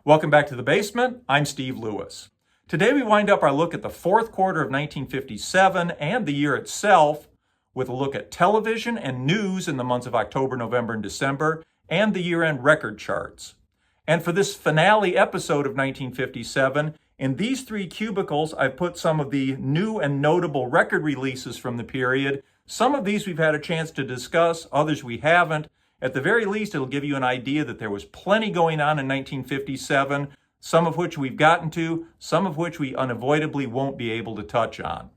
Welcome back to the basement. I'm Steve Lewis. Today we wind up our look at the fourth quarter of 1957 and the year itself with a look at television and news in the months of October, November, and December, and the year-end record charts. And for this finale episode of 1957, in these three cubicles, I've put some of the new and notable record releases from the period. Some of these we've had a chance to discuss, others we haven't. At the very least, it'll give you an idea that there was plenty going on in 1957, some of which we've gotten to, some of which we unavoidably won't be able to touch on.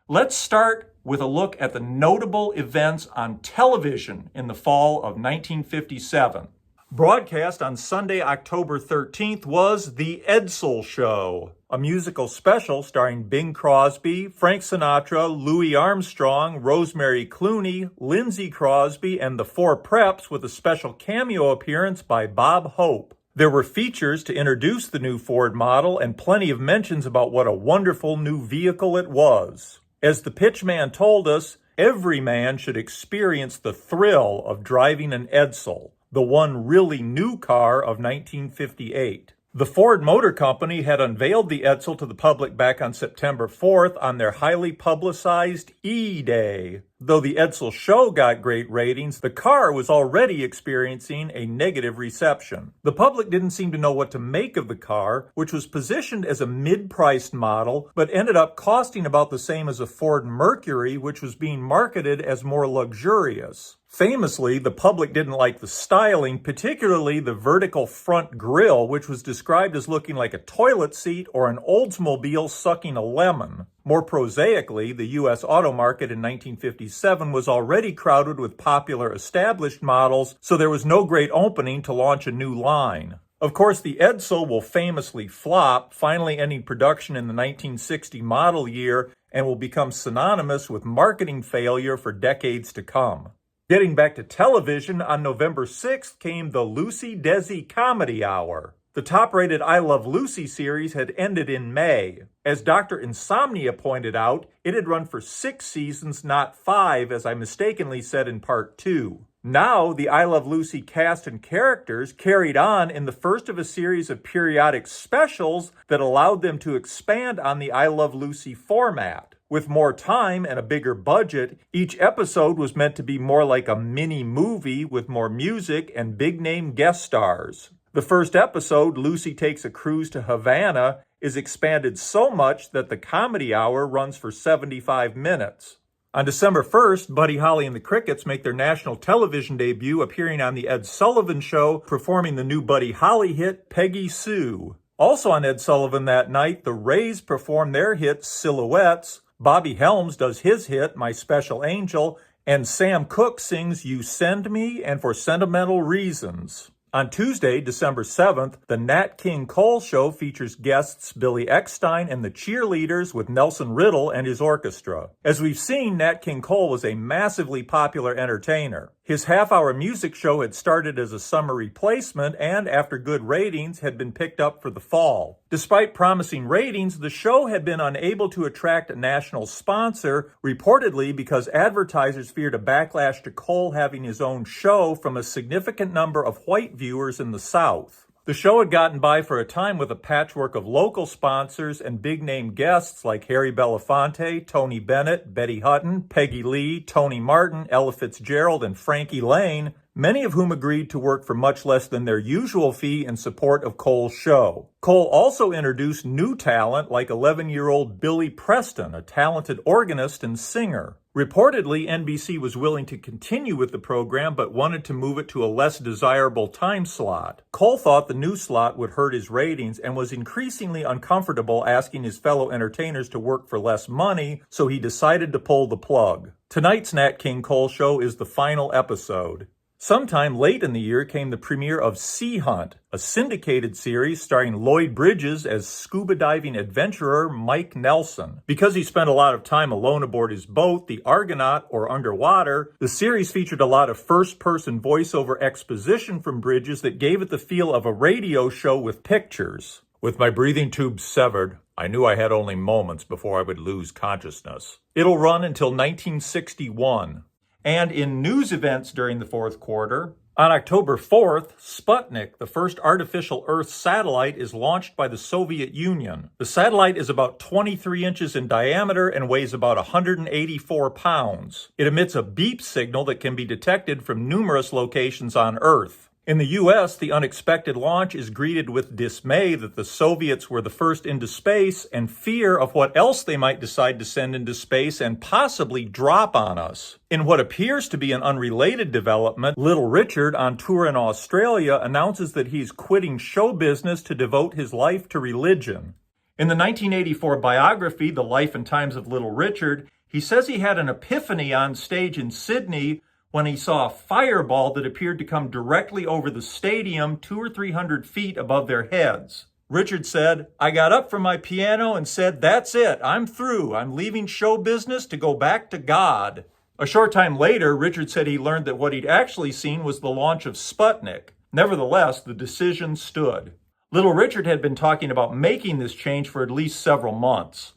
Let's start with a look at the notable events on television in the fall of 1957. Broadcast on Sunday, October 13th was The Edsel Show, a musical special starring Bing Crosby, Frank Sinatra, Louis Armstrong, Rosemary Clooney, Lindsey Crosby, and the Four Preps with a special cameo appearance by Bob Hope. There were features to introduce the new Ford model and plenty of mentions about what a wonderful new vehicle it was. As the pitchman told us, every man should experience the thrill of driving an Edsel, the one really new car of 1958. The Ford Motor Company had unveiled the Edsel to the public back on September 4th on their highly publicized E-Day. Though the Edsel show got great ratings, the car was already experiencing a negative reception. The public didn't seem to know what to make of the car, which was positioned as a mid-priced model, but ended up costing about the same as a Ford Mercury, which was being marketed as more luxurious. Famously, the public didn't like the styling, particularly the vertical front grille, which was described as looking like a toilet seat or an Oldsmobile sucking a lemon. More prosaically, the U.S. auto market in 1957 was already crowded with popular established models, so there was no great opening to launch a new line. Of course, the Edsel will famously flop, finally ending production in the 1960 model year, and will become synonymous with marketing failure for decades to come. Getting back to television, on November 6th came the Lucy-Desi Comedy Hour. The top-rated I Love Lucy series had ended in May. As Dr. Insomnia pointed out, it had run for 6 seasons, not 5, as I mistakenly said in part 2. Now, the I Love Lucy cast and characters carried on in the first of a series of periodic specials that allowed them to expand on the I Love Lucy format. With more time and a bigger budget, each episode was meant to be more like a mini-movie with more music and big-name guest stars. The first episode, Lucy Takes a Cruise to Havana, is expanded so much that the comedy hour runs for 75 minutes. On December 1st, Buddy Holly and the Crickets make their national television debut, appearing on The Ed Sullivan Show, performing the new Buddy Holly hit, Peggy Sue. Also on Ed Sullivan that night, the Rays perform their hit, Silhouettes, Bobby Helms does his hit, My Special Angel, and Sam Cooke sings You Send Me and For Sentimental Reasons. On Tuesday, December 7th, the Nat King Cole Show features guests Billy Eckstine and the Cheerleaders with Nelson Riddle and his orchestra. As we've seen, Nat King Cole was a massively popular entertainer. His half-hour music show had started as a summer replacement and, after good ratings, had been picked up for the fall. Despite promising ratings, the show had been unable to attract a national sponsor, reportedly because advertisers feared a backlash to Cole having his own show from a significant number of white viewers in the South. The show had gotten by for a time with a patchwork of local sponsors and big-name guests like Harry Belafonte, Tony Bennett, Betty Hutton, Peggy Lee, Tony Martin, Ella Fitzgerald, and Frankie Lane, many of whom agreed to work for much less than their usual fee in support of Cole's show. Cole also introduced new talent like 11-year-old Billy Preston, a talented organist and singer. Reportedly, NBC was willing to continue with the program but wanted to move it to a less desirable time slot. Cole thought the new slot would hurt his ratings and was increasingly uncomfortable asking his fellow entertainers to work for less money, so he decided to pull the plug. Tonight's Nat King Cole Show is the final episode. Sometime late in the year came the premiere of Sea Hunt, a syndicated series starring Lloyd Bridges as scuba diving adventurer Mike Nelson. Because he spent a lot of time alone aboard his boat, the Argonaut, or underwater, the series featured a lot of first-person voiceover exposition from Bridges that gave it the feel of a radio show with pictures. With my breathing tubes severed, I knew I had only moments before I would lose consciousness. It'll run until 1961. And in news events during the fourth quarter, On October 4th, Sputnik, the first artificial Earth satellite, is launched by the Soviet Union. The satellite is about 23 inches in diameter and weighs about 184 pounds. It emits a beep signal that can be detected from numerous locations on Earth. In the U.S., the unexpected launch is greeted with dismay that the Soviets were the first into space and fear of what else they might decide to send into space and possibly drop on us. In what appears to be an unrelated development, Little Richard, on tour in Australia, announces that he's quitting show business to devote his life to religion. In the 1984 biography, The Life and Times of Little Richard, he says he had an epiphany on stage in Sydney when he saw a fireball that appeared to come directly over the stadium 200 or 300 feet above their heads. Richard said, "I got up from my piano and said, that's it, I'm through. I'm leaving show business to go back to God." A short time later, Richard said he learned that what he'd actually seen was the launch of Sputnik. Nevertheless, the decision stood. Little Richard had been talking about making this change for at least several months.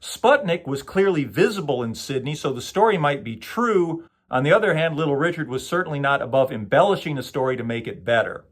Sputnik was clearly visible in Sydney, so the story might be true. On the other hand, Little Richard was certainly not above embellishing a story to make it better.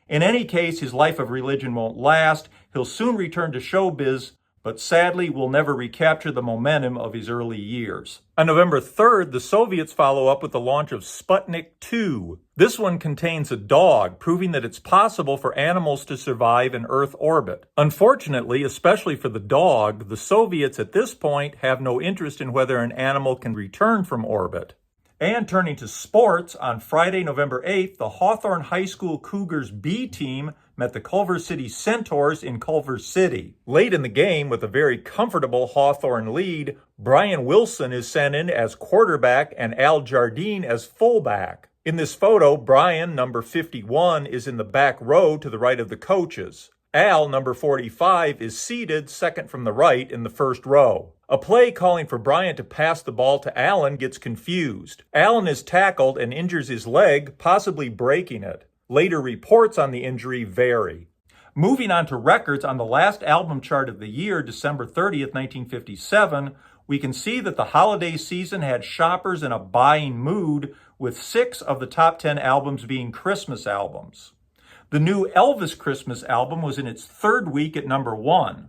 In any case, his life of religion won't last. He'll soon return to showbiz, but sadly will never recapture the momentum of his early years. On November 3rd, the Soviets follow up with the launch of Sputnik 2. This one contains a dog, proving that it's possible for animals to survive in Earth orbit. Unfortunately, especially for the dog, the Soviets at this point have no interest in whether an animal can return from orbit. And turning to sports, on Friday, November 8th, the Hawthorne High School Cougars B team met the Culver City Centaurs in Culver City. Late in the game, with a very comfortable Hawthorne lead, Brian Wilson is sent in as quarterback and Al Jardine as fullback. In this photo, Brian, number 51, is in the back row to the right of the coaches. Al, number 45, is seated second from the right in the first row. A play calling for Bryant to pass the ball to Allen gets confused. Allen is tackled and injures his leg, possibly breaking it. Later reports on the injury vary. Moving on to records, on the last album chart of the year, December 30th, 1957, we can see that the holiday season had shoppers in a buying mood, with 6 of the top 10 albums being Christmas albums. The new Elvis Christmas album was in its 3rd week at number 1.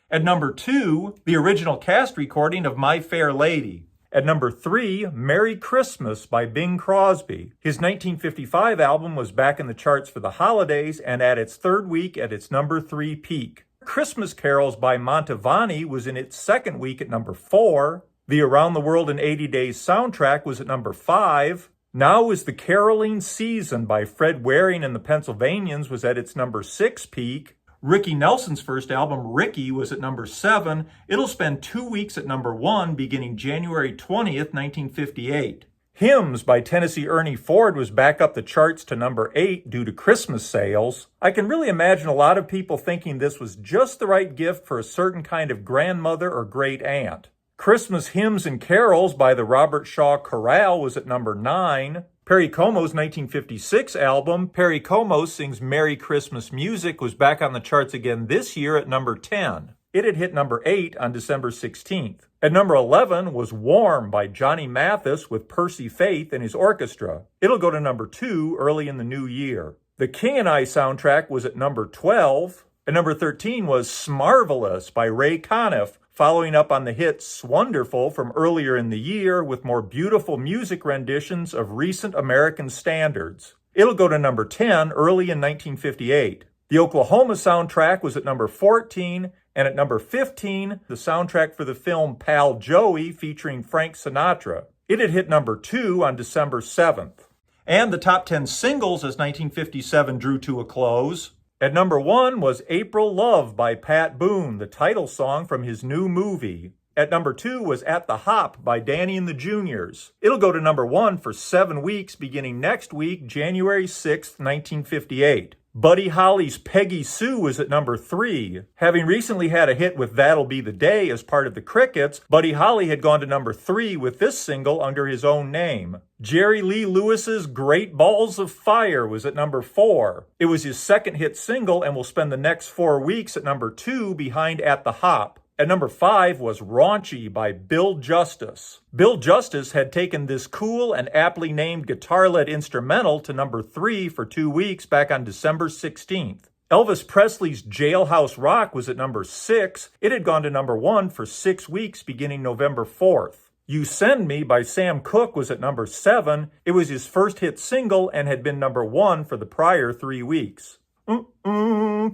At number 2, the original cast recording of My Fair Lady. At number 3, Merry Christmas by Bing Crosby. His 1955 album was back in the charts for the holidays and at its 3rd week at its number 3 peak. Christmas Carols by Mantovani was in its 2nd week at number 4. The Around the World in 80 Days soundtrack was at number 5. Now Is the Caroling Season by Fred Waring and the Pennsylvanians was at its number 6 peak. Ricky Nelson's first album, Ricky, was at number 7. It'll spend 2 weeks at number 1 beginning January 20th, 1958. Hymns by Tennessee Ernie Ford was back up the charts to number 8 due to Christmas sales. I can really imagine a lot of people thinking this was just the right gift for a certain kind of grandmother or great aunt. Christmas Hymns and Carols by the Robert Shaw Chorale was at number 9. Perry Como's 1956 album, Perry Como Sings Merry Christmas Music, was back on the charts again this year at number 10. It had hit number 8 on December 16th. At number 11 was Warm by Johnny Mathis with Percy Faith and his orchestra. It'll go to number 2 early in the new year. The King and I soundtrack was at number 12. At number 13 was Smarvelous by Ray Conniff, following up on the hit Swonderful from earlier in the year with more beautiful music renditions of recent American standards. It'll go to number 10 early in 1958. The Oklahoma soundtrack was at number 14, and at number 15, the soundtrack for the film Pal Joey featuring Frank Sinatra. It had hit number 2 on December 7th. And the top 10 singles as 1957 drew to a close. At number 1 was April Love by Pat Boone, the title song from his new movie. At number 2 was At the Hop by Danny and the Juniors. It'll go to number 1 for 7 weeks beginning next week, January 6th, 1958. Buddy Holly's Peggy Sue was at number 3. Having recently had a hit with That'll Be the Day as part of the Crickets, Buddy Holly had gone to number 3 with this single under his own name. Jerry Lee Lewis's Great Balls of Fire was at number 4. It was his second hit single and will spend the next 4 weeks at number 2 behind At the Hop. At number 5 was Raunchy by Bill Justice. Bill Justice had taken this cool and aptly named guitar-led instrumental to number 3 for 2 weeks back on December 16th. Elvis Presley's Jailhouse Rock was at number 6. It had gone to number 1 for 6 weeks beginning November 4th. You Send Me by Sam Cooke was at number 7. It was his first hit single and had been number 1 for the prior 3 weeks.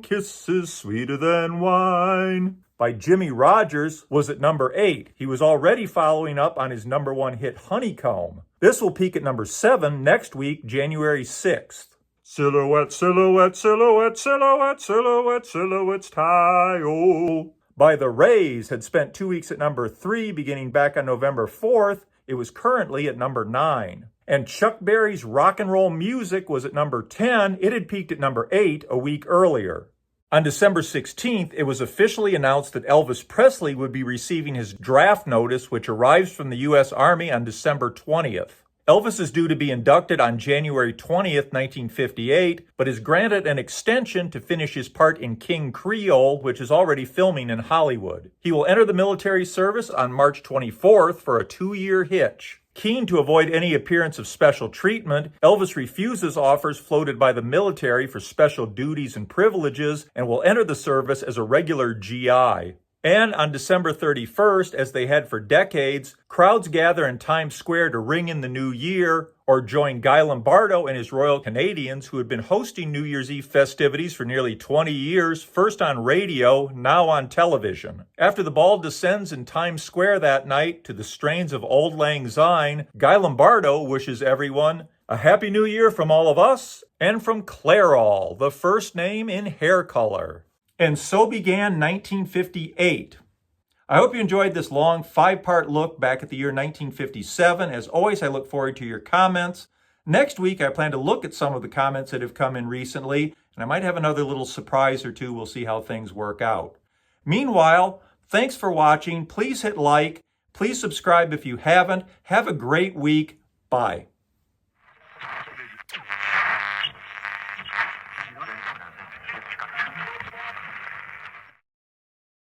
Kisses Sweeter Than Wine by Jimmy Rogers was at number 8. He was already following up on his number 1 hit Honeycomb. This will peak at number 7 next week, January 6th. Silhouette, silhouette, silhouette, silhouette, silhouette, silhouette's tie-o by The Rays had spent 2 weeks at number 3 beginning back on November 4th. It was currently at number 9. And Chuck Berry's Rock and Roll Music was at number 10. It had peaked at number 8 a week earlier. On December 16th, it was officially announced that Elvis Presley would be receiving his draft notice, which arrives from the U.S. Army on December 20th. Elvis is due to be inducted on January 20th, 1958, but is granted an extension to finish his part in King Creole, which is already filming in Hollywood. He will enter the military service on March 24th for a 2-year hitch. Keen to avoid any appearance of special treatment, Elvis refuses offers floated by the military for special duties and privileges and will enter the service as a regular GI. And on December 31st, as they had for decades, crowds gather in Times Square to ring in the new year or join Guy Lombardo and his Royal Canadians, who had been hosting New Year's Eve festivities for nearly 20 years, first on radio, now on television. After the ball descends in Times Square that night to the strains of Auld Lang Syne, Guy Lombardo wishes everyone a Happy New Year from all of us and from Clairol, the first name in hair color. And so began 1958. I hope you enjoyed this long 5-part look back at the year 1957. As always, I look forward to your comments. Next week, I plan to look at some of the comments that have come in recently, and I might have another little surprise or two. We'll see how things work out. Meanwhile, thanks for watching. Please hit like. Please subscribe if you haven't. Have a great week. Bye.